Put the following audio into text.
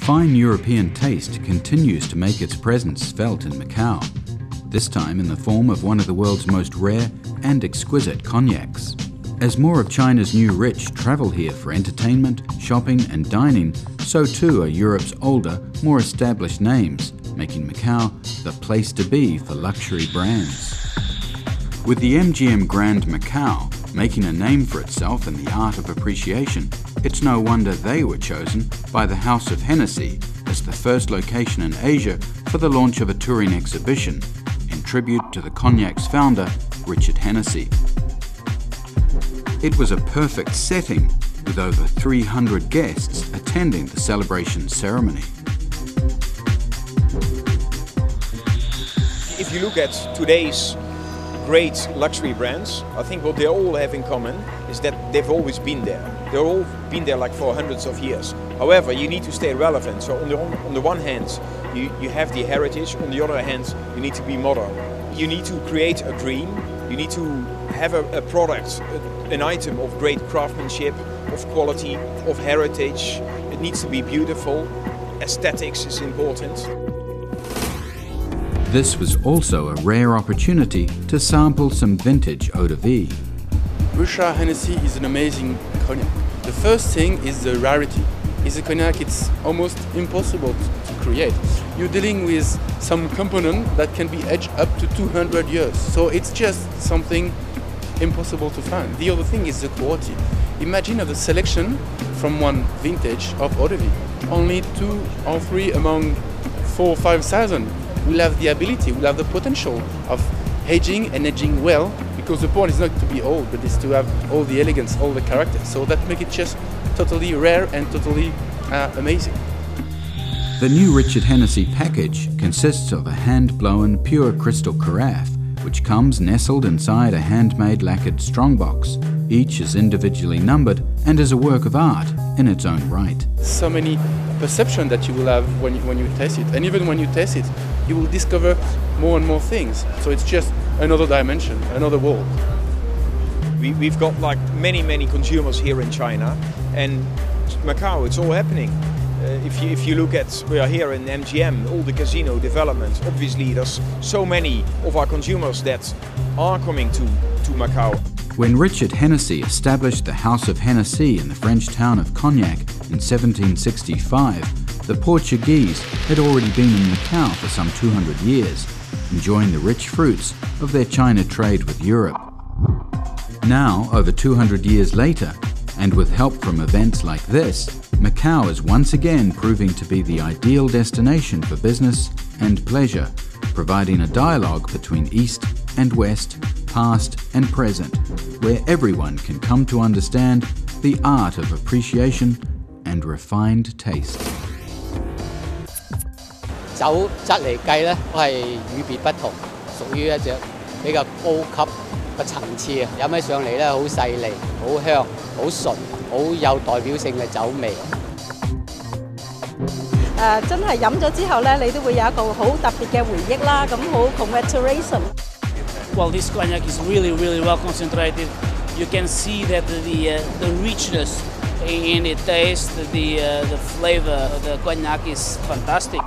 Fine European taste continues to make its presence felt in Macau, this time in the form of one of the world's most rare and exquisite cognacs. As more of China's new rich travel here for entertainment, shopping and dining, so too are Europe's older, more established names, making Macau the place to be for luxury brands. With the MGM GRAND Macau making a name for itself in the art of appreciation, it's no wonder they were chosen by the House of Hennessy as the first location in Asia for the launch of a touring exhibition in tribute to the cognac's founder, Richard Hennessy. It was a perfect setting, with over 300 guests attending the celebration ceremony. If you look at today's great luxury brands, I think what they all have in common is that they've always been there. They've all been there like for hundreds of years. However, you need to stay relevant. So on the one hand, you have the heritage. On the other hand, you need to be modern. You need to create a dream. You need to have a product, an item of great craftsmanship, of quality, of heritage. It needs to be beautiful. Aesthetics is important. This was also a rare opportunity to sample some vintage eaux-de-vie. Richard Hennessy is an amazing cognac. The first thing is the rarity. It's a cognac, it's almost impossible to create. You're dealing with some component that can be aged up to 200 years. So it's just something impossible to find. The other thing is the quality. Imagine the selection from one vintage of eaux-de-vie. Only 2 or 3 among 4,000 or 5,000 will have the ability, will have the potential of aging and aging well, because the point is not to be old, but it's to have all the elegance, all the character. So that makes it just totally rare and totally amazing. The new Richard Hennessy package consists of a hand-blown pure crystal carafe, which comes nestled inside a handmade lacquered strongbox. Each is individually numbered and is a work of art in its own right. So many perceptions that you will have when you taste it, and even when you taste it, you will discover more and more things. So it's just another dimension, another world. We've got like many consumers here in China, and Macau, it's all happening. If you look at, we are here in MGM, all the casino development, obviously there's so many of our consumers that are coming to Macau. When Richard Hennessy established the House of Hennessy in the French town of Cognac in 1765, the Portuguese had already been in Macau for some 200 years, enjoying the rich fruits of their China trade with Europe. Now, over 200 years later, and with help from events like this, Macau is once again proving to be the ideal destination for business and pleasure, providing a dialogue between East and West, past and present, where everyone can come to understand the art of appreciation and refined taste. 酒質嚟計咧，都係與別不同，屬於一隻比較高級嘅層次啊！飲起上嚟咧，好細膩、好香、好純、好有代表性嘅酒味。真係飲咗之後咧，你都會有一個好特別嘅回憶啦。咁好 congratulation。Well, this cognac is really well concentrated. You can see that the richness in the taste, the flavor of the cognac is fantastic.